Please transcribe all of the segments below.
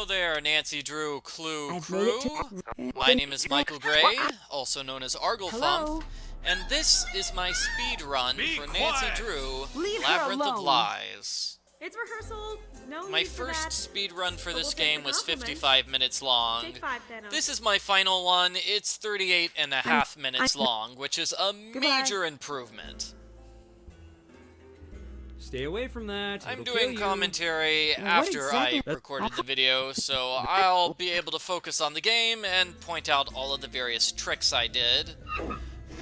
there, Nancy Drew Clue I've crew. made it My name is Michael Gray, also known as Hello? Arglethump, and this is my speed run for Nancy Drew Leave her Labyrinth of alone. Lies. It's rehearsal. No My need for first that. speed run for But this we'll take game the was compliment. 55 minutes long. Take 5 then. This is my final one. It's 38 and a half minutes long, which is a major improvement. Stay away from that. I'm It'll doing kill you. commentary What after exactly- I recorded the video, so I'll be able to focus on the game and point out all of the various tricks I did.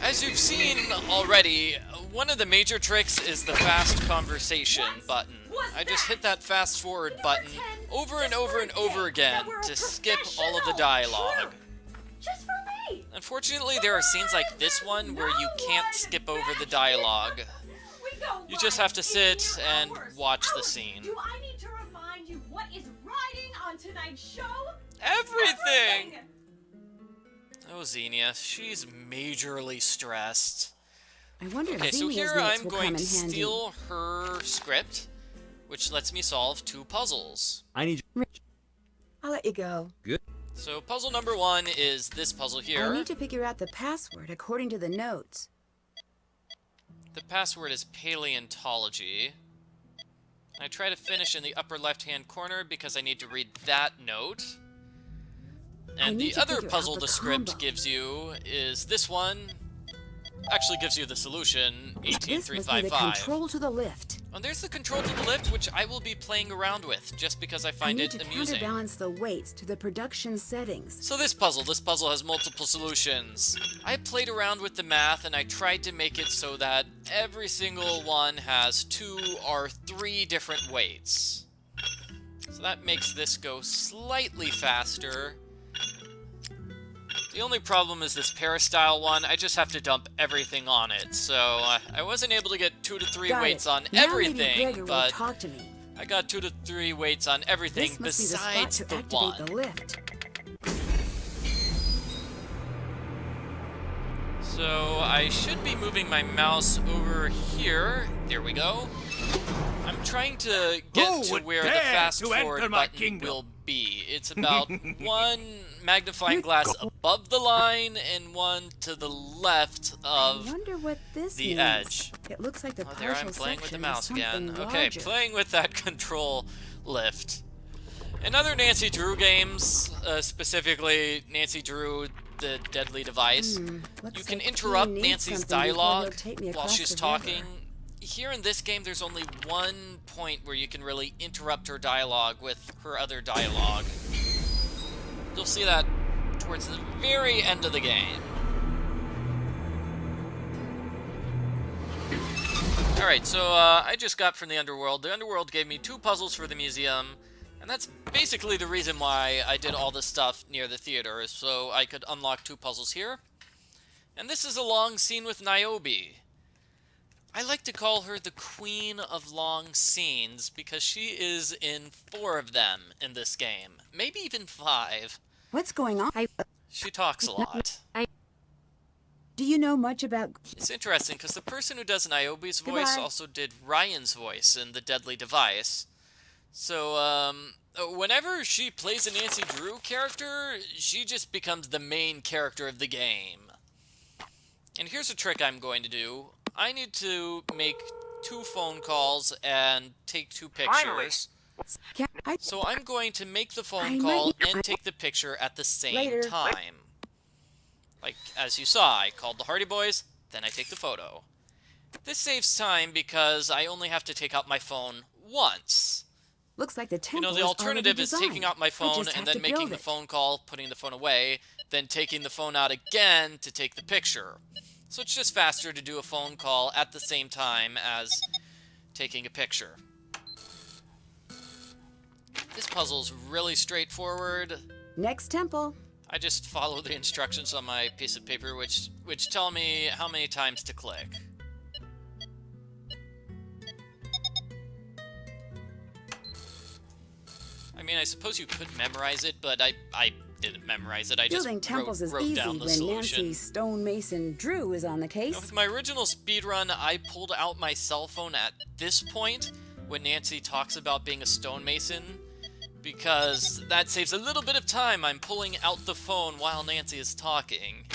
As you've seen already, one of the major tricks is the fast conversation button. I just hit that fast forward button over and over and over again to skip all of the dialogue. Just for me. Unfortunately, there are scenes like this one where you can't skip over the dialogue. You just have to sit and watch the scene. Do I need to remind you what is riding on tonight's show? Everything! Oh, Xenia, she's majorly stressed. I wonder if Okay, so Xenia's here notes I'm will going come to in handy. steal her script, which lets me solve 2 puzzles. I need you. I'll let you go. Good. So puzzle number 1 is this puzzle here. I need to figure out the password according to the notes. The password is paleontology. I try to finish in the upper left-hand corner because I need to read that note. And need the to other figure out puzzle the the script combo. gives you is this one. Actually gives you the solution, This must be the 18355. control to the lift. And there's the control to the lift, which I will be playing around with, just because I I find need it to amusing. counterbalance the weights to the production settings. So this puzzle has multiple solutions. I played around with the math and I tried to make it so that every single one has 2 or 3 different weights. So that makes this go slightly faster. The only problem is this peristyle one. I just have to dump everything on it. So I wasn't able to get 2 to 3 Got weights it. on Now maybe everything, Gregor will but talk to me. I got 2 to 3 weights on everything This must be the spot besides to the activate one. the lift. So I should be moving my mouse over here. There we go. I'm trying to get Who to would where the dare fast to forward enter my button kingdom? will be. It's about 1 magnifying glass above the line and 1 to the left I of wonder what this the means. edge. It looks like the Oh, there partial I'm playing with the section mouse is again. something Okay, larger. playing with that control lift. In other Nancy Drew games, specifically Nancy Drew, the Deadly Device, Looks you can like interrupt he needs Nancy's something before he'll dialogue take me while across she's the talking. river. Here in this game, there's only one point where you can really interrupt her dialogue with her other dialogue. You'll see that towards the very end of the game. Alright, so I just got from the Underworld. The Underworld gave me 2 puzzles for the museum, and that's basically the reason why I did all this stuff near the theater, is so I could unlock 2 puzzles here. And this is a long scene with Niobe. I like to call her the Queen of Long Scenes because she is in 4 of them in this game. Maybe even 5. What's going on? She talks a lot. Do you know much about... It's interesting because the person who does Niobe's voice Goodbye. also did Ryan's voice in The Deadly Device. So, whenever she plays a Nancy Drew character, she just becomes the main character of the game. And here's a trick I'm going to do. I need to make 2 phone calls and take 2 pictures. Can I... So I'm going to make the I phone might call need- and take the picture at the same Later. time. Like, as you saw, I called the Hardy Boys, then I take the photo. This saves time because I only have to take out my phone once. Looks like the You temple know, the is alternative already is taking out my designed. I phone just and have then to making build the it. phone call, putting the phone away, then taking the phone out again to take the picture. So it's just faster to do a phone call at the same time as taking a picture. This puzzle's really straightforward. Next temple. I just follow the instructions on my piece of paper, which tell me how many times to click. I mean, I suppose you could memorize it, but I didn't memorize it. I just Building temples is wrote easy down the when solution. Nancy Stonemason Drew is on the Now, case. with my original speedrun, I pulled out my cell phone at this point when Nancy talks about being a stonemason because that saves a little bit of time. I'm pulling out the phone while Nancy is talking.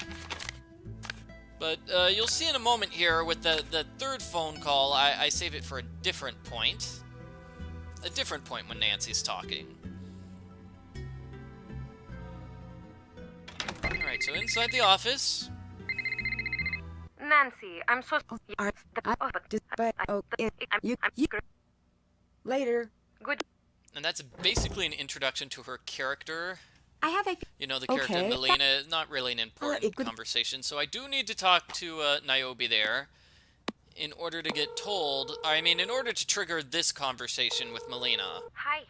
But you'll see in a moment here with the third phone call, I save it for a different point. A different point when Nancy's talking. Alright, so inside the office. Nancy, I'm so Later. good. And that's basically an introduction to her character. I have a. You know, the character Okay. Melina, not really an important could- conversation, so I do need to talk to Niobe there in order to get told, in order to trigger this conversation with Melina. Hi.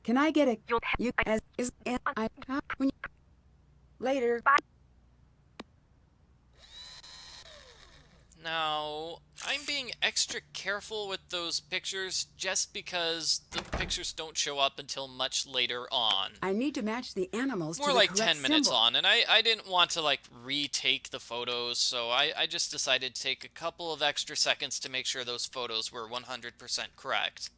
Can I get a? You'll You as is and I when you, later. Now, I'm being extra careful with those pictures just because the pictures don't show up until much later on. I need to match the animals More to the like correct 10 minutes symbol. on, and I didn't want to, like, retake the photos, so I just decided to take a couple of extra seconds to make sure those photos were 100% correct.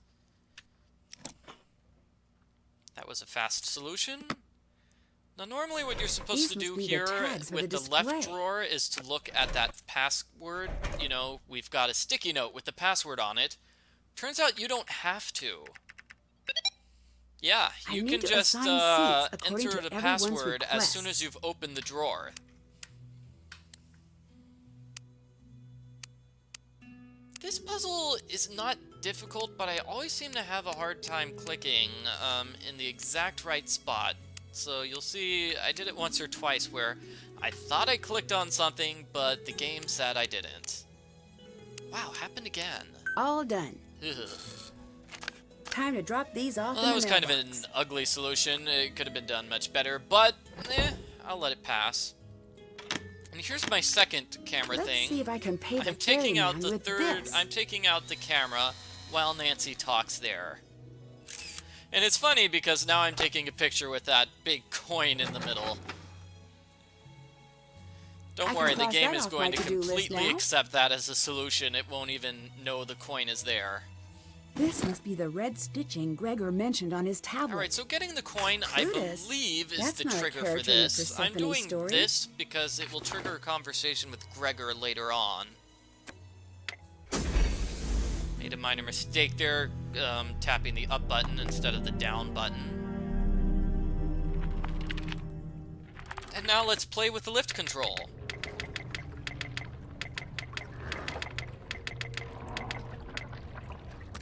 That was a fast solution. Now, normally what you're supposed to These do must be the here tags for with the the left display. drawer is to look at that password. You know, we've got a sticky note with the password on it. Turns out you don't have to. Yeah, I you need can to just assign seats according enter to the everyone's password as soon request. as you've opened the drawer. This puzzle is not difficult, but I always seem to have a hard time clicking in the exact right spot. So you'll see I did it once or twice where I thought I clicked on something, but the game said I didn't. Wow, happened again. All done. Ugh. Time to drop these off. Well, in that the was kind of an mailbox. ugly solution. It could have been done much better, but I'll let it pass. And here's my second camera Let's thing. see if I can pay the I'm taking out ferryman the with third. this. I'm taking out the camera while Nancy talks there. And it's funny because now I'm taking a picture with that big coin in the middle. Don't I can worry, the cross game that is off going my to to-do list completely now. accept that as a solution. It won't even know the coin is there. This must be the red stitching Gregor mentioned on his tablet. Alright, so getting the coin, I Clueless. believe, is That's the not a trigger for character in a this. I'm Persephone doing story. this because it will trigger a conversation with Gregor later on. Made a minor mistake there, tapping the up button instead of the down button. And now let's play with the lift control.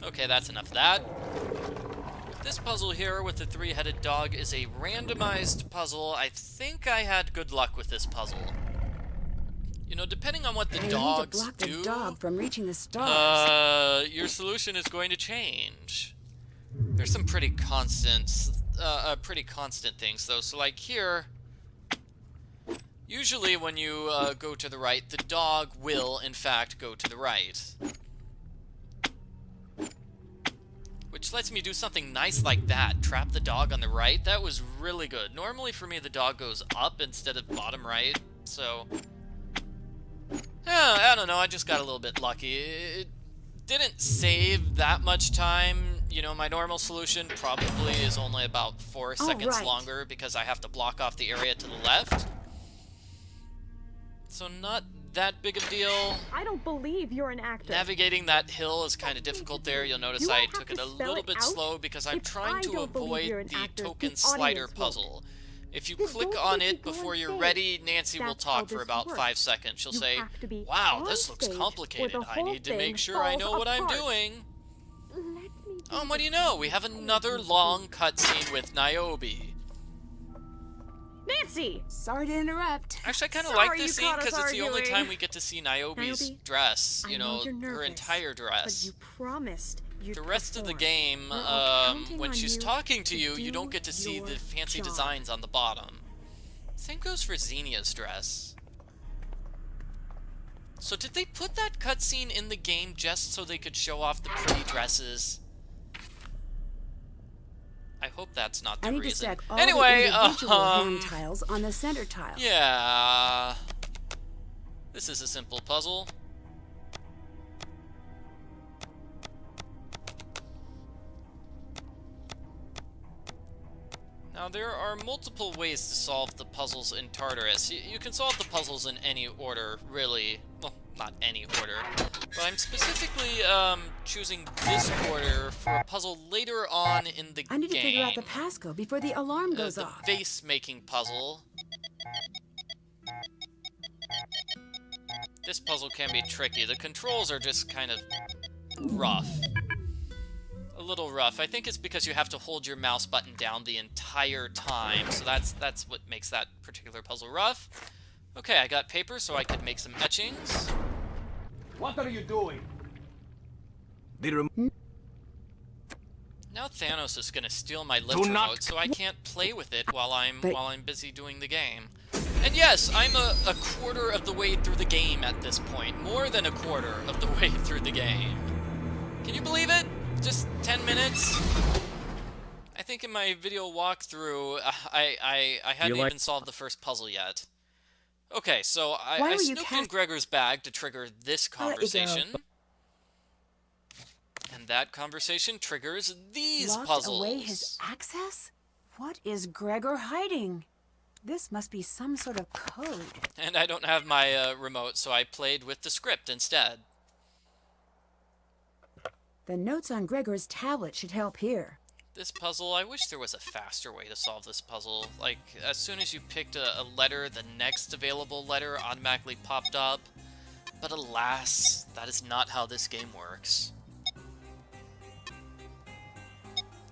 Okay, that's enough of that. This puzzle here with the three-headed dog is a randomized puzzle. I think I had good luck with this puzzle. You know, depending on what the I dogs need to block do, the dog from reaching the stars. your solution is going to change. There's some pretty constant things though. So like here, usually when you go to the right, the dog will in fact go to the right. Which lets me do something nice like that. Trap the dog on the right. That was really good. Normally for me the dog goes up instead of bottom right. So, I don't know. I just got a little bit lucky. It didn't save that much time. You know, my normal solution probably is only about 4 seconds right. longer because I have to block off the area to the left. So not that big of a deal. I don't believe you're an actor. Navigating that hill is kind of difficult there. You'll notice Do I I have took to it a spell little it bit out? slow because I'm If trying I to don't believe you're avoid an the actor, token the slider audience will. puzzle. If you Then click don't on make it it go before on you're stage. ready, Nancy will That's how talk for this about works. 5 seconds. She'll You say, have to be "Wow, on this looks stage, or complicated. the I whole need to make thing sure I falls know what I'm apart." doing." Let me Oh, do what do you this. know? We have another long cutscene with Niobe. Nancy! Sorry to interrupt. Actually, I kind of Sorry like this you scene caught us because it's the only arguing. time we get to see Niobe's Niobe, dress. I You know know, you're her nervous, entire dress. But you promised you'd The rest of the perform. game, We're all counting when on she's you talking to you, to you don't do get to see your the fancy job. designs on the bottom. Same goes for Xenia's dress. So did they put that cutscene in the game just so they could show off the pretty dresses? I hope that's not the I need to reason. stack all Anyway, the individual hand tiles on the center tile. yeah. This is a simple puzzle. Now, there are multiple ways to solve the puzzles in Tartarus. You can solve the puzzles in any order, really. Well, not any order. But I'm specifically choosing this order for a puzzle later on in the game. I need to figure out the passcode before the alarm goes the off. vase-making puzzle. This puzzle can be tricky. The controls are just kind of rough. A little rough. I think it's because you have to hold your mouse button down the entire time, so that's what makes that particular puzzle rough. Okay, I got paper so I could make some etchings. What are you doing? Now Thanos is gonna steal my lift remote, so I can't play with it while I'm busy doing the game. And yes, I'm a quarter of the way through the game at this point. More than a quarter of the way through the game. Can you believe it? Just 10 minutes? I think in my video walkthrough, I hadn't even solved the first puzzle yet. Okay, so I snooped in Gregor's bag to trigger this conversation. And that conversation triggers these puzzles. Locked away his access? What is Gregor hiding? This must be some sort of code. And I don't have my remote, so I played with the script instead. The notes on Gregor's tablet should help here. This puzzle, I wish there was a faster way to solve this puzzle. Like, as soon as you picked a letter, the next available letter automatically popped up. But alas, that is not how this game works.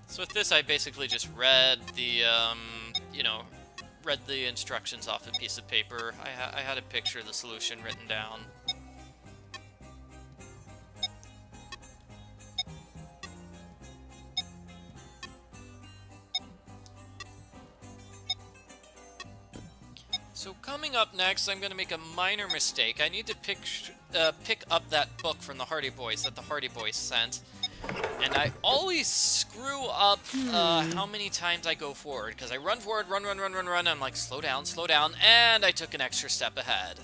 So with this, I basically just read the, read the instructions off a piece of paper. I had a picture of the solution written down. So coming up next, I'm going to make a minor mistake. I need to pick up that book from the Hardy Boys that the Hardy Boys sent. And I always screw up how many times I go forward. Because I run forward, run, I'm like, slow down, and I took an extra step ahead.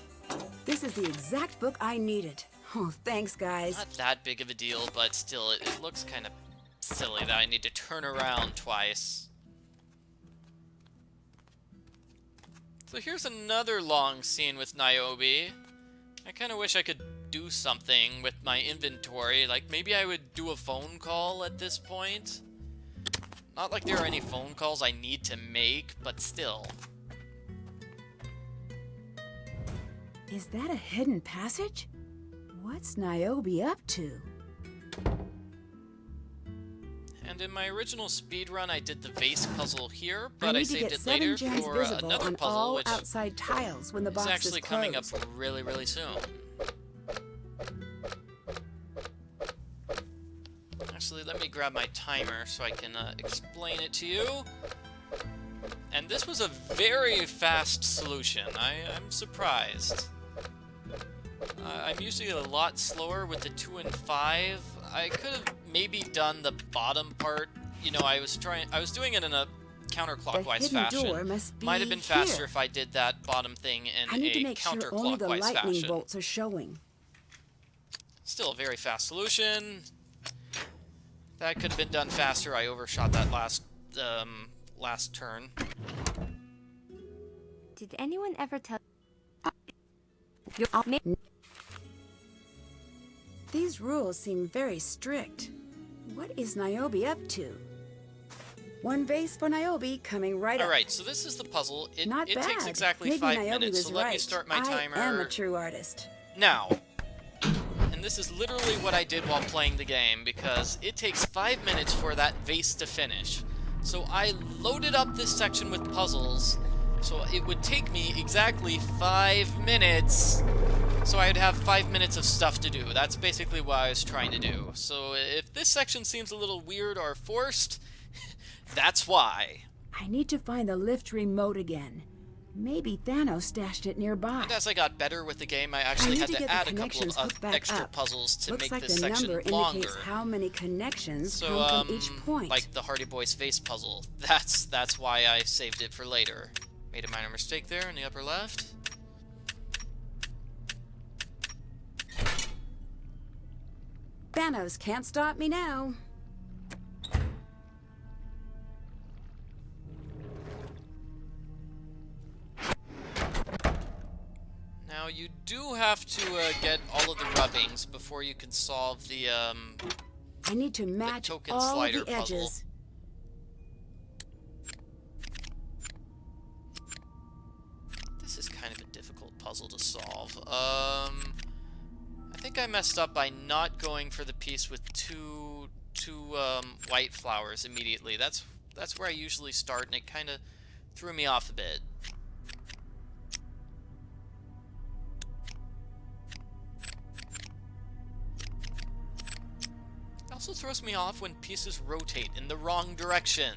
This is the exact book I needed. Oh, thanks, guys. Not that big of a deal, but still, it looks kind of silly that I need to turn around twice. So here's another long scene with Niobe. I kind of wish I could do something with my inventory. Like, maybe I would do a phone call at this point. Not like there are any phone calls I need to make, but still. Is that a hidden passage? What's Niobe up to? And in my original speedrun, I did the vase puzzle here, but I saved it I need later to get 7 gems for visible another on puzzle, all which outside tiles when the is box actually is coming up closed. really, really soon. Actually, let me grab my timer so I can explain it to you. And this was a very fast solution. I'm surprised. I'm usually a lot slower with the 2 and 5. I could have maybe done the bottom part. You know, I was doing it in a counterclockwise fashion. Might have been faster if I did that bottom thing in I need to a make sure only the counterclockwise lightning fashion. bolts are showing. Still a very fast solution. That could have been done faster. I overshot that last turn. Did anyone ever tell These rules seem very strict. What is Niobe up to? One vase for Niobe coming right up. Alright, so this is the puzzle. It Not bad. takes exactly Maybe 5 Niobe minutes, was so let me right. start my timer. I am a true artist. Now. And this is literally what I did while playing the game, because it takes 5 minutes for that vase to finish. So I loaded up this section with puzzles, so it would take me exactly 5 minutes, so I'd have 5 minutes of stuff to do. That's basically what I was trying to do. So if this section seems a little weird or forced, that's why. I need to find the lift remote again. Maybe Thanos stashed it nearby. And as I got better with the game, I actually had to add a couple of extra up. puzzles to Looks make like this the section number longer. indicates how many connections So, come from each point. like the Hardy Boys face puzzle. That's why I saved it for later. Made a minor mistake there in the upper left. Thanos can't stop me now. Now, you do have to get all of the rubbings before you can solve the I need to match token all slider the puzzle. edges. This is kind of a difficult puzzle to solve. I think I messed up by not going for the piece with two white flowers immediately. That's where I usually start, and it kind of threw me off a bit. It also throws me off when pieces rotate in the wrong direction.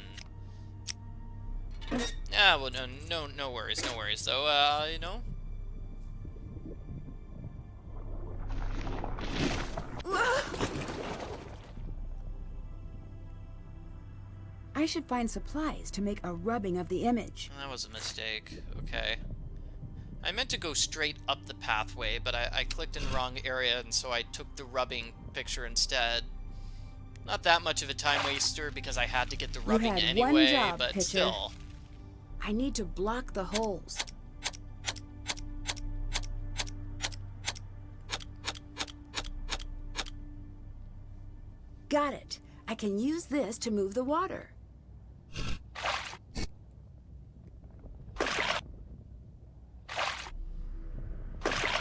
Ah, well, no worries, though. You know. I should find supplies to make a rubbing of the image. That was a mistake. Okay. I meant to go straight up the pathway, but I clicked in the wrong area, and so I took the rubbing picture instead. Not that much of a time waster, because I had to get the rubbing had anyway, one job, but pitcher. still. I need to block the holes. Got it. I can use this to move the water.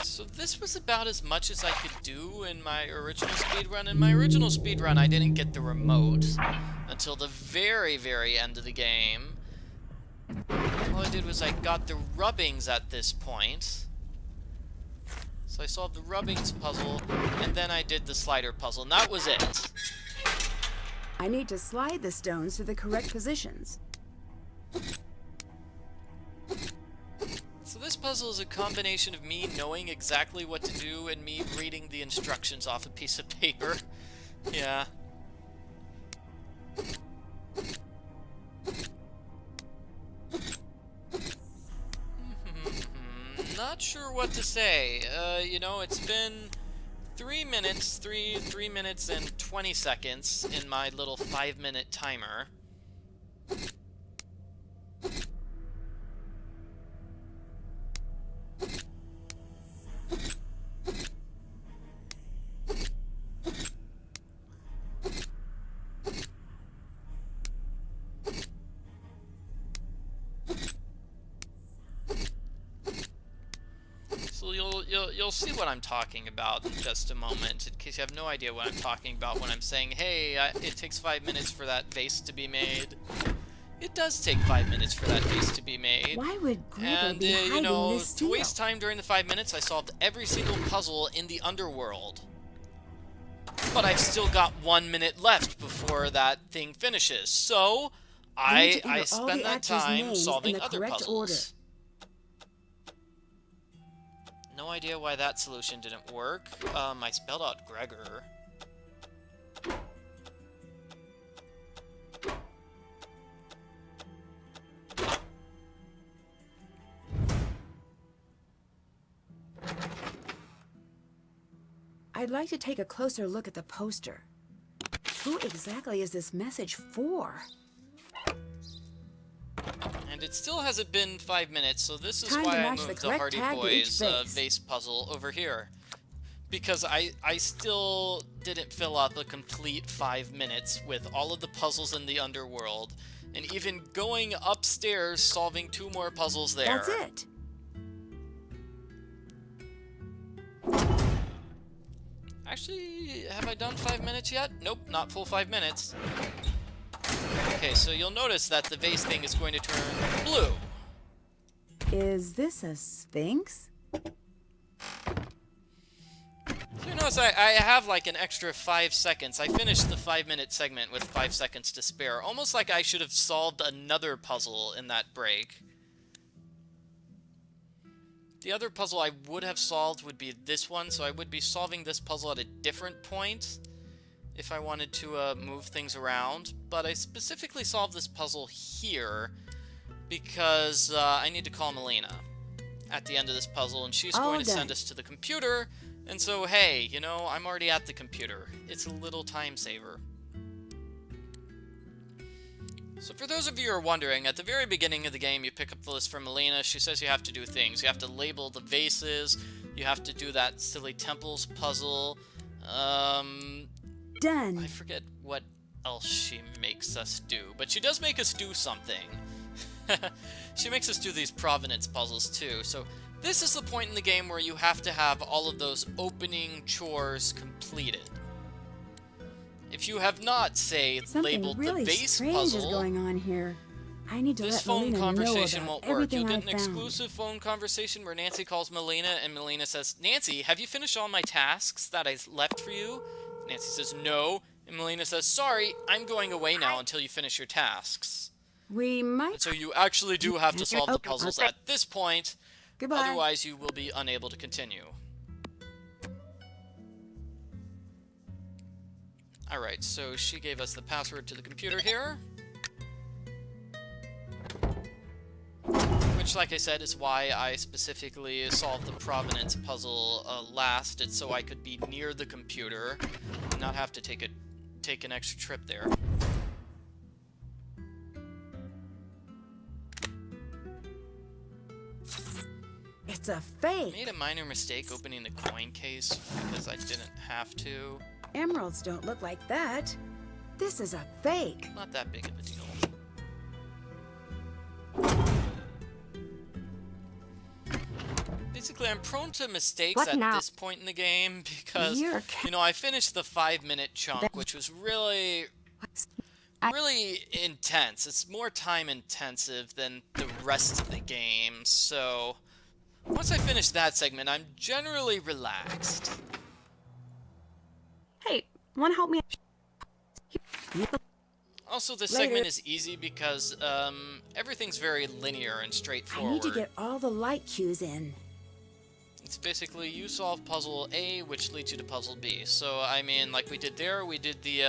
So this was about as much as I could do in my original speedrun. In my original speedrun, I didn't get the remote until the very, very end of the game. All I did was I got the rubbings at this point. So I solved the rubbings puzzle, and then I did the slider puzzle, and that was it. I need to slide the stones to the correct positions. So this puzzle is a combination of me knowing exactly what to do and me reading the instructions off a piece of paper. Yeah. Not sure what to say. You know, it's been 3 minutes, 3 minutes and 20 seconds in my little 5-minute timer. So you'll see what I'm talking about in just a moment, in case you have no idea what I'm talking about when I'm saying, hey, it takes 5 minutes for that vase to be made. It does take 5 minutes for that vase to be made. Why would Gregor And, be hiding you know, this to seal? waste time during the 5 minutes, I solved every single puzzle in the underworld. But I've still got 1 minute left before that thing finishes, so need to I enter all spend the that actors' time names in solving the other correct puzzles. No idea why that solution didn't work. I spelled out Gregor. I'd like to take a closer look at the poster. Who exactly is this message for? And it still hasn't been 5 minutes, so this is Time to why I match the moved the correct Hardy tag to each Boys vase. vase puzzle over here. Because I still didn't fill up a complete 5 minutes with all of the puzzles in the underworld, and even going upstairs solving 2 more puzzles there. That's it. Actually, have I done 5 minutes yet? Nope, not full 5 minutes. Okay, so you'll notice that the vase thing is going to turn blue. Is this a sphinx? You notice I have like an extra 5 seconds. I finished the 5-minute segment with 5 seconds to spare. Almost like I should have solved another puzzle in that break. The other puzzle I would have solved would be this one, so I would be solving this puzzle at a different point if I wanted to move things around. But I specifically solved this puzzle here because I need to call Melina at the end of this puzzle, and she's going to send us to the computer. And so, hey, you know, I'm already at the computer. It's a little time saver. So for those of you who are wondering, at the very beginning of the game, you pick up the list from Melina. She says you have to do things. You have to label the vases, You have to do that silly temples puzzle. Done. I forget what else she makes us do, but she does make us do something. She makes us do these provenance puzzles too, so this is the point in the game where you have to have all of those opening chores completed. If you have not, say, labeled really the base strange puzzle, is going on here. I need to this let phone Melina conversation know won't about work. You'll everything get an I found. exclusive phone conversation where Nancy calls Melina, and Melina says, "Nancy, have you finished all my tasks that I left for you?" Nancy says, "No." And Melina says, "Sorry, I'm going away now until you finish your tasks." We might. And so you actually do have to solve the puzzles at this point. Goodbye. Otherwise, you will be unable to continue. Alright, so she gave us the password to the computer here. Which, like I said, is why I specifically solved the provenance puzzle last. It's so I could be near the computer and not have to take an extra trip there. It's a fake. I made a minor mistake opening the coin case because I didn't have to. Emeralds don't look like that. This is a fake. Not that big of a deal. Basically, I'm prone to mistakes at this point in the game because, you know, I finished the 5-minute chunk, which was really intense. It's more time intensive than the rest of the game, so once I finish that segment, I'm generally relaxed. Hey, wanna help me? Also, this segment is easy because everything's very linear and straightforward. I need to get all the light cues in. It's basically you solve puzzle A, which leads you to puzzle B. So, I mean, like we did there, we did the,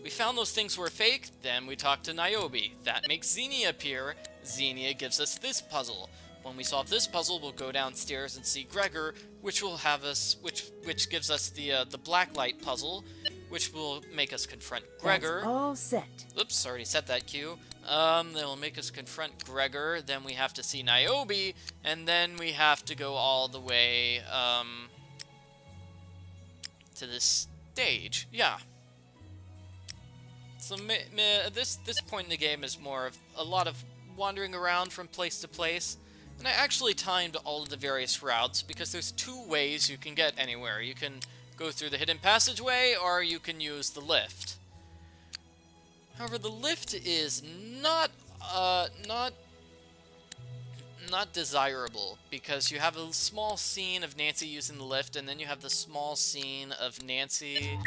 we found those things were fake, then we talked to Niobe. That makes Xenia appear. Xenia gives us this puzzle. When we solve this puzzle, we'll go downstairs and see Gregor, which will have us, which gives us the blacklight puzzle, which will make us confront Gregor. That's all set. Oops, already set that cue. Then will make us confront Gregor, then we have to see Niobe, and then we have to go all the way, to this stage. Yeah. So, this point in the game is more of a lot of wandering around from place to place. And I actually timed all of the various routes, because there's 2 ways you can get anywhere. You can go through the hidden passageway, or you can use the lift. However, the lift is not desirable, because you have a small scene of Nancy using the lift, and then you have the small scene of Nancy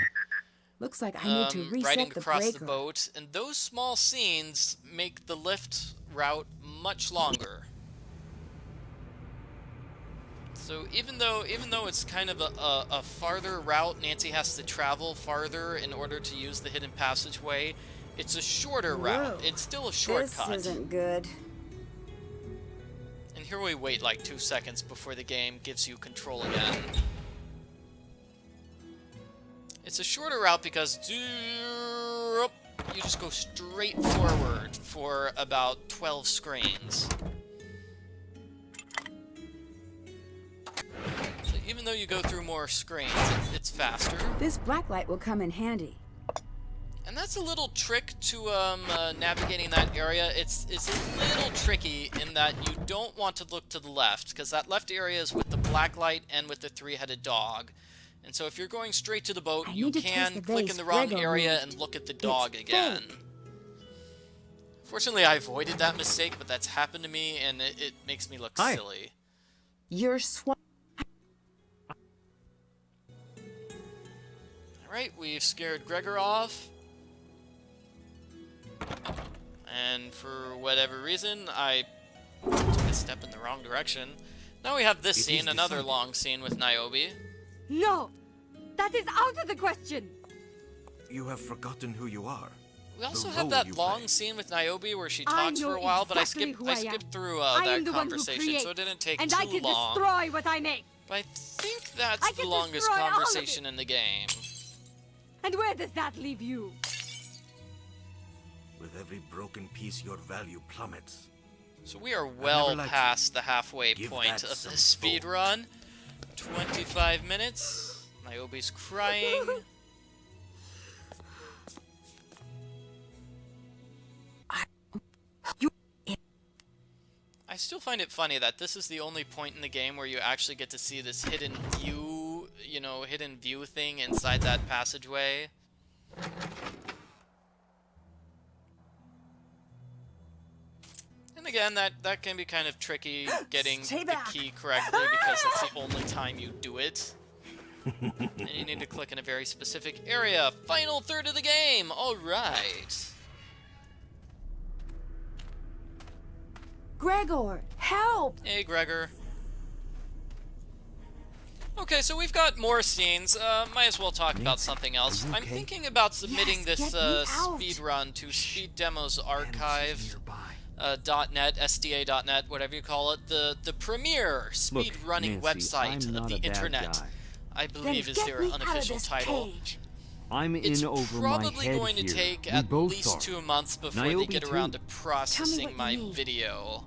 Looks like I need to reset riding the across breaker. the boat, and those small scenes make the lift route much longer. So even though it's kind of a farther route, Nancy has to travel farther in order to use the hidden passageway. It's a shorter route. It's still a shortcut. This isn't good. And here we wait like 2 seconds before the game gives you control again. It's a shorter route because you just go straight forward for about 12 screens. So even though you go through more screens, it's faster. This blacklight will come in handy. And that's a little trick to navigating that area. It's a little tricky in that you don't want to look to the left, because that left area is with the blacklight and with the 3-headed dog. And so if you're going straight to the boat, you can click in the wrong area and look at the dog again. Fortunately, I avoided that mistake, but that's happened to me, and it makes me look silly. You're Alright, we've scared Gregor off. And for whatever reason, I took a step in the wrong direction. Now we have this scene, another long scene with Niobe. No! That is out of the question! You have forgotten who you are. We also have that long scene with Niobe where she talks for a while, but I skipped through that conversation, so it didn't take too long. And I can destroy what I make! But I think that's the longest conversation in the game. And where does that leave you? With every broken piece, your value plummets. So we are well past the halfway point of the speed run. 25 minutes. Niobe's crying. I still find it funny that this is the only point in the game where you actually get to see this hidden view, you know, hidden view thing inside that passageway. And again, that can be kind of tricky getting the key correctly because that's the only time you do it. And you need to click in a very specific area. Final third of the game! Alright. Gregor, help! Hey, Gregor. Okay, so we've got more scenes. Might as well talk about something else. I'm thinking about submitting this speed run to Speed Demos Archive. .net, SDA.net, whatever you call it, the premier speedrunning website of the internet, I believe is their unofficial title. It's probably going to take at least 2 months before they get around to processing my video.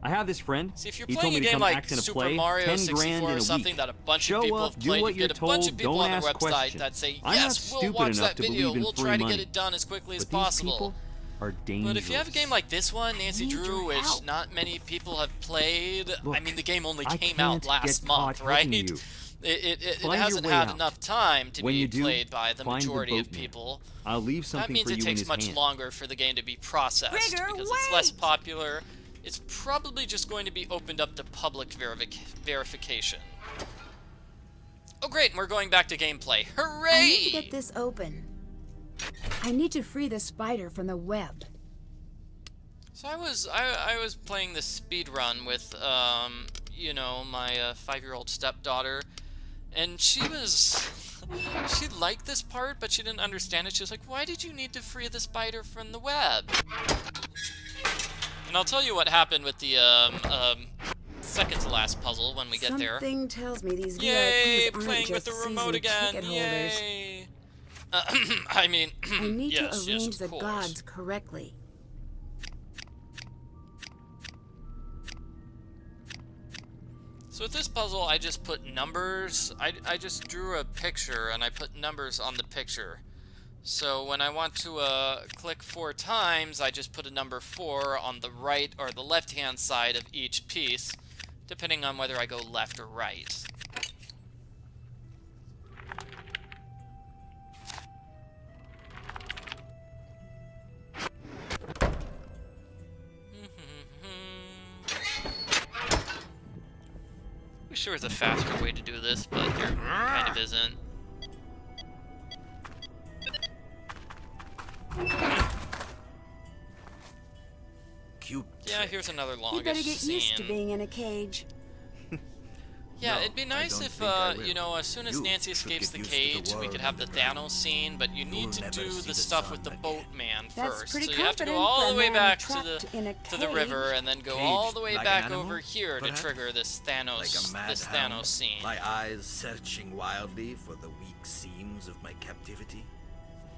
I have this friend. See, if you're playing a game like Super Mario 64 or something that a bunch of people have played, you get a bunch of people on their website that say, yes, we'll watch that video, we'll try to get it done as quickly as possible. But if you have a game like this one, Nancy Drew, which not many people have played, I mean, the game only came out last month, right? It hasn't had enough time to be played by the majority of people. That means it takes much longer for the game to be processed, because it's less popular. It's probably just going to be opened up to public verification. Oh great, we're going back to gameplay. Hooray! I need to get this open. I need to free the spider from the web. So I was playing this speed run with you know, my 5-year-old stepdaughter, and she liked this part, but she didn't understand it. She was like, "Why did you need to free the spider from the web?" And I'll tell you what happened with the second to last puzzle when we get there. Something tells me these Yay! VIPs aren't Playing with just the remote again. Yay! I mean, I need yes, to arrange yes, the of course. gods correctly. So with this puzzle, I just put numbers. I just drew a picture and I put numbers on the picture. So when I want to click 4 times, I just put a number 4 on the right or the left-hand side of each piece, depending on whether I go left or right. Wish there was a faster way to do this, but there kind of isn't. Cute. Yeah, here's another longish You better get scene. used to being in a cage. Yeah, No, it'd be nice if, you know, as soon as You Nancy should escapes get the used to the cage, we world could have the Thanos scene, but you need to never do see the the stuff sun with the again. boatman That's first. pretty So you have to go confident all for the a way man back trapped in a to the river, and then go all the way Caged back like an over animal, here to perhaps? trigger this Like a Thanos madhound, scene. my eyes searching wildly for the weak seams of my captivity.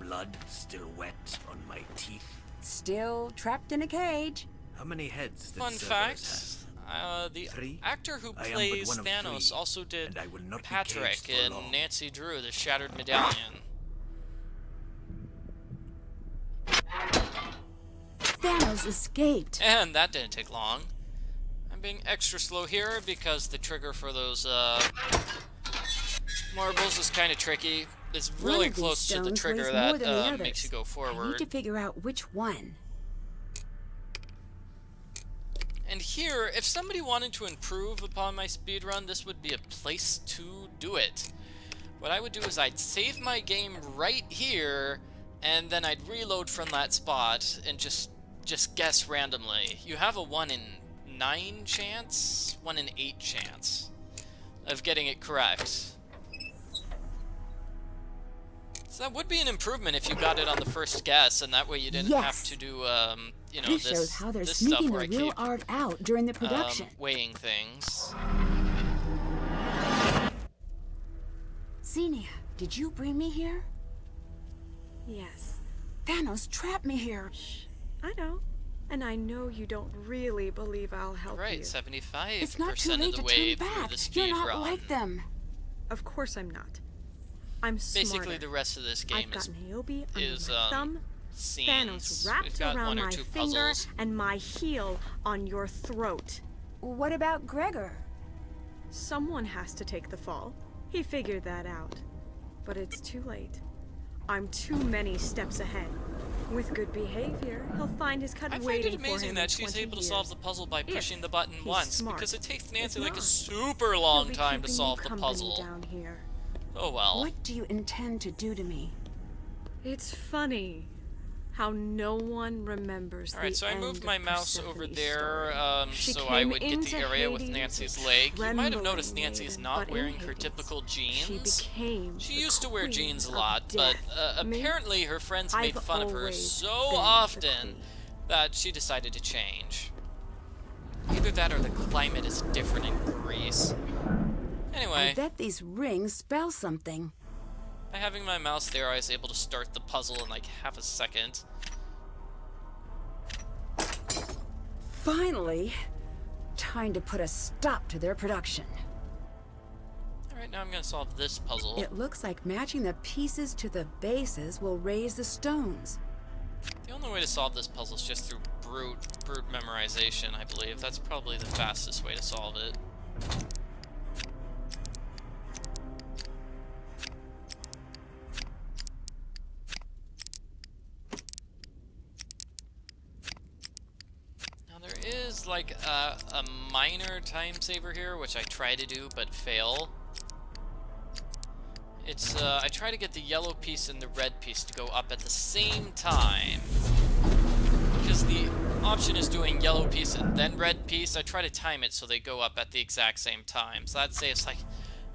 Blood still wet on my teeth. Still trapped in a cage. How many heads did Fun Cerberus fact, the 3? actor who I am but plays one of Thanos 3, also did and I will not be Patrick caged for in long. Nancy Drew, the Shattered Medallion. Thanos escaped. And that didn't take long. I'm being extra slow here because the trigger for those marbles is kind of tricky. It's One really of these close to the stones trigger weighs that more than the others. makes you go I need forward. to figure out which one. And here, if somebody wanted to improve upon my speedrun, this would be a place to do it. What I would do is I'd save my game right here, and then I'd reload from that spot and just guess randomly. You have a 1 in 9 chance, 1 in 8 chance of getting it correct. So that would be an improvement if you got it on the first guess, and that way you didn't have to do, you know, This shows how they're this stuff sneaking where the I real keep art out during the production. weighing things. Xenia, did you bring me here? Yes, Thanos trapped me here. I know. And I know you don't really believe I'll help Right, you. 75% It's not too of late the to way turn through back. the You're speed not run. like them. Of course I'm not. I'm smarter. Basically, the rest of this game I've got Niobe is under my thumb, Thanos scenes. wrapped We've got around one or my two finger, puzzles. and my heel on your throat. What about Gregor? Someone has to take the fall. He figured that out. But it's too late. I'm too many steps ahead. With good behavior, he'll find his cut I find waiting it for him amazing in that she's 20 able to years. solve the puzzle by pushing the button he's once, smart. because it takes Nancy If like a not, super he'll long be time to keeping solve you the company puzzle. down here. Oh well. What do you intend to do to me? It's funny how no one remembers Alright, the so I end moved of my mouse over Persephone's there story. She so I came would get the into area with Hades Nancy's a leg. You might have noticed trembling Nancy's maiden, not but in wearing her Hades, typical She jeans. became She the used to wear queen jeans a of lot, but death. Me? apparently her friends made I've fun of her always so been the often queen. that she decided to change. Either that or the climate is different in Greece. Anyway, I bet these rings spell something. by having my mouse there, I was able to start the puzzle in like half a second. Finally! Time to put a stop to their production. Alright, now I'm gonna solve this puzzle. It looks like matching the pieces to the bases will raise the stones. The only way to solve this puzzle is just through brute memorization, I believe. That's probably the fastest way to solve it. Now there is like a minor time saver here, which I try to do but fail. It's I try to get the yellow piece and the red piece to go up at the same time. Because the option is doing yellow piece and then red piece, I try to time it so they go up at the exact same time. So that saves like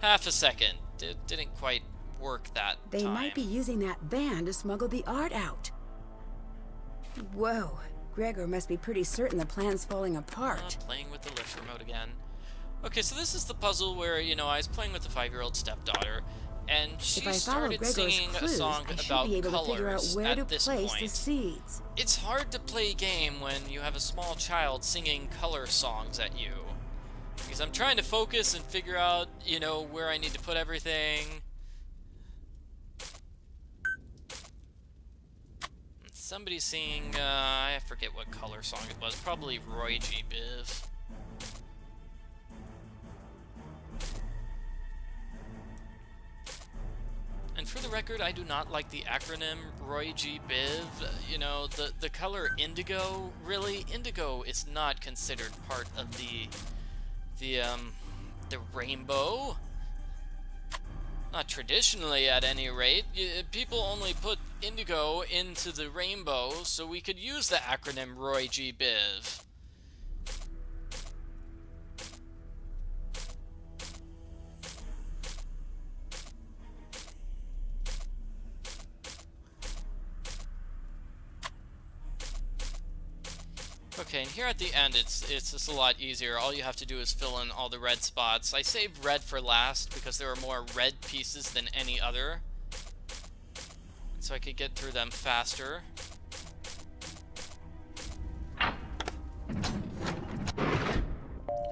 half a second. It didn't quite work that They time. might be using that van to smuggle the art out. Whoa, Gregor must be pretty certain the plan's falling apart. Playing with the lift remote again. Okay, so this is the puzzle where, you know, I was playing with the 5-year-old stepdaughter, and she If I follow started Gregor's singing clues, a song I should about be able to figure out colors where to at this place the point. seeds. It's hard to play a game when you have a small child singing color songs at you. Because I'm trying to focus and figure out, you know, where I need to put everything. Somebody's singing, I forget what color song it was, probably Roy G. Biv. And for the record, I do not like the acronym Roy G. Biv. You know, the color indigo, really, indigo is not considered part of the rainbow. Not traditionally, at any rate. People only put indigo into the rainbow, so we could use the acronym Roy G. Biv. Okay, and here at the end, it's just a lot easier. All you have to do is fill in all the red spots. I saved red for last because there are more red pieces than any other, so I could get through them faster.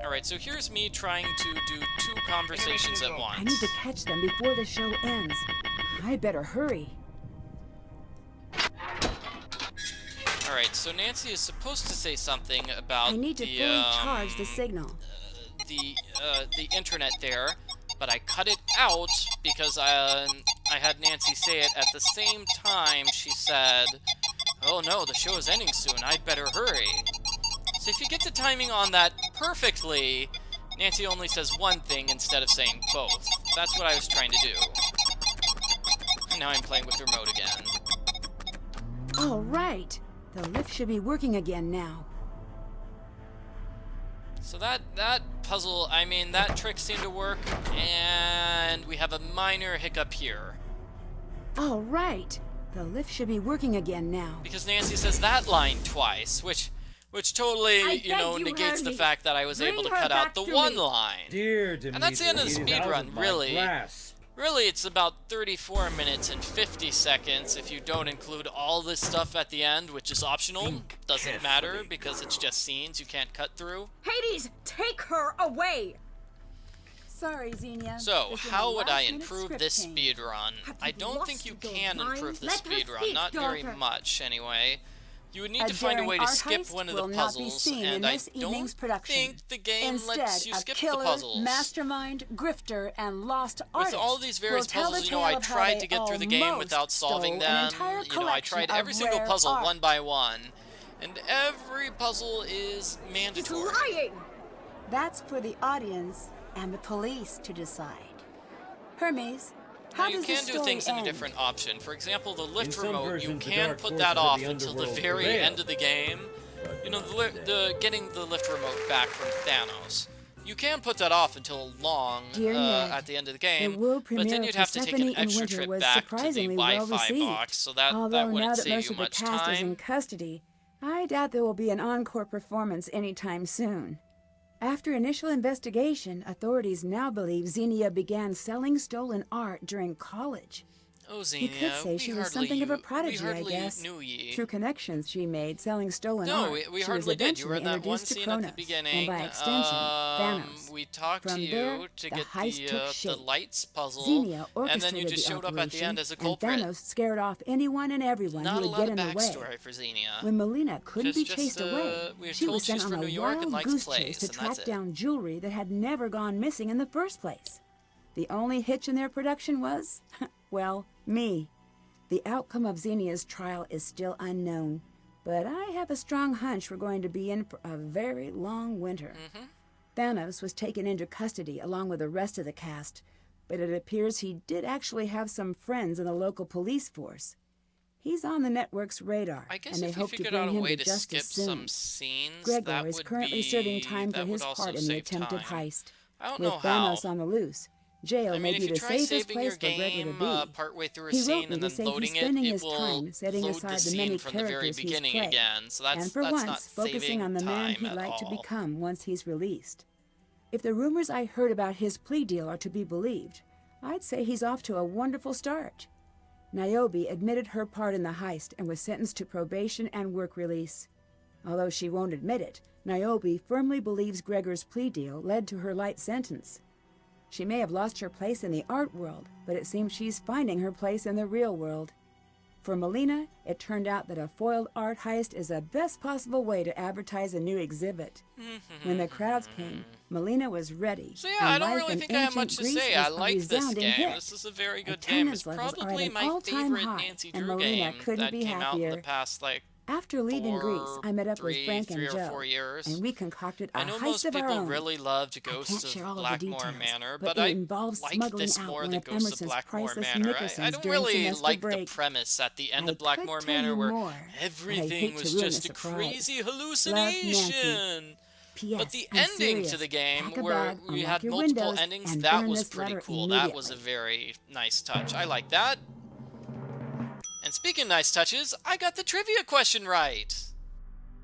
Alright, so here's me trying to do 2 conversations at once. I need to catch them before the show ends. I better hurry. Alright, so Nancy is supposed to say something about I need to fully charge the signal. The internet there, but I cut it out because I had Nancy say it at the same time she said, "Oh no, the show is ending soon, I'd better hurry." So if you get the timing on that perfectly, Nancy only says one thing instead of saying both. That's what I was trying to do. And now I'm playing with the remote again. All right. The lift should be working again now. So that puzzle, I mean, that trick seemed to work, and we have a minor hiccup here. All right. The lift should be working again now. Because Nancy says that line twice, which totally, you know, negates the fact that I was able to cut out the one line. Dear Demeter, And that's the end of the it is speed out run, of my really. grasp. Really, it's about 34 minutes and 50 seconds if you don't include all this stuff at the end, which is optional. Doesn't matter because it's just scenes you can't cut through. Hades, take her away! Sorry, Xenia. So, how would I improve this speedrun? I don't think you can improve the speedrun, not very much anyway. You would need to find a way to skip one of the puzzles, and I don't think the game lets you skip the puzzles. Mastermind, grifter, and lost artist. With all these various puzzles, you know, I tried to get through the game without solving them. You know, I tried every single puzzle one by one, and every puzzle is mandatory. It's lying! That's for the audience and the police to decide. Hermes, how you does can the do story things in a end? different option. For example, the lift some remote, you versions, the can dark put forces that of off the until the underworld very prevail. end of the game. You know, getting the lift remote back from Thanos. You can put that off until long Dear Ned, at the end of the game, the world but then premiere you'd of have to take an Persephone in extra Winter trip was back to the surprisingly well Wi-Fi received. box, so that Although wouldn't now that save most you of the much cast is in time. custody, I doubt there will be an encore performance anytime soon. After initial investigation, authorities now believe Xenia began selling stolen art during college. Oh, Xenia, You could say she was something of a prodigy, I guess. Knew ye. Through connections she made selling stolen No, art, we she was hardly did. You eventually were in that one introduced to scene Kronos, at the beginning. and by extension, Thanos. We talked From to you there, to the get heist took the shape. lights puzzle, Xenia and then orchestrated you just the showed up at the end as a and culprit. Thanos scared off anyone and everyone Not who a would lot get of in the way. backstory for Xenia. When Melina couldn't be Just, chased away, we were she told was sent she's on from a New York and wild likes goose plays, chase to and track that's it. down jewelry that had never gone missing in the first place. The only hitch in their production was, well, me. The outcome of Xenia's trial is still unknown, but I have a strong hunch we're going to be in for a very long winter. Thanos was taken into custody along with the rest of the cast, but it appears he did actually have some friends in the local police force. He's on the network's radar, I guess and they if you hope to figured bring out a him way to to skip justice soon. some scenes, Gregor that is would currently be, serving time for that his would also part in the save attempted time. heist. I don't With know how. Thanos on the loose, jail I may mean, be if you the try safest saving your place for Gregor game to be. partway through a He wrote scene me and to then say loading he's spending it his will time setting load aside the the many scene from the very characters he's beginning played, again. So that's and for that's once not focusing saving on the man time he'd at like to all. become once he's released. If the rumors I heard about his plea deal are to be believed, I'd say he's off to a wonderful start. Niobe admitted her part in the heist and was sentenced to probation and work release. Although she won't admit it, Niobe firmly believes Gregor's plea deal led to her light sentence. She may have lost her place in the art world, but it seems she's finding her place in the real world. For Melina, it turned out that a foiled art heist is the best possible way to advertise a new exhibit. When the crowds came, Melina was ready. So yeah, and I don't life really in think I have ancient much to Greece say. I was a like this resounding game. hit. This is a very good game. It's Attendance levels are at probably an my all-time favorite high, Nancy and Drew Melina game couldn't that be came out in the happier. past, like, After leaving Greece, I met up with Frank and three or Joe, 4 years. and we concocted a I know heist most of our people own. really loved I can't Ghosts share of all of the Blackmore details, Manor, but but it I involves like smuggling this out more one than of Ghosts of Emerson's Blackmore priceless Manor. I Nickersons don't during really semester like the break. premise at the end I of Blackmore could tell Manor you where more, but I'd everything hate was to ruin just the a surprise. crazy Love, hallucination. P.S. But the I'm ending serious. to the game, Pack a where bag, we unlock had your multiple windows, endings, and that burn was this pretty letter cool. That was a immediately. very nice touch. I like that. And speaking of nice touches, I got the trivia question right.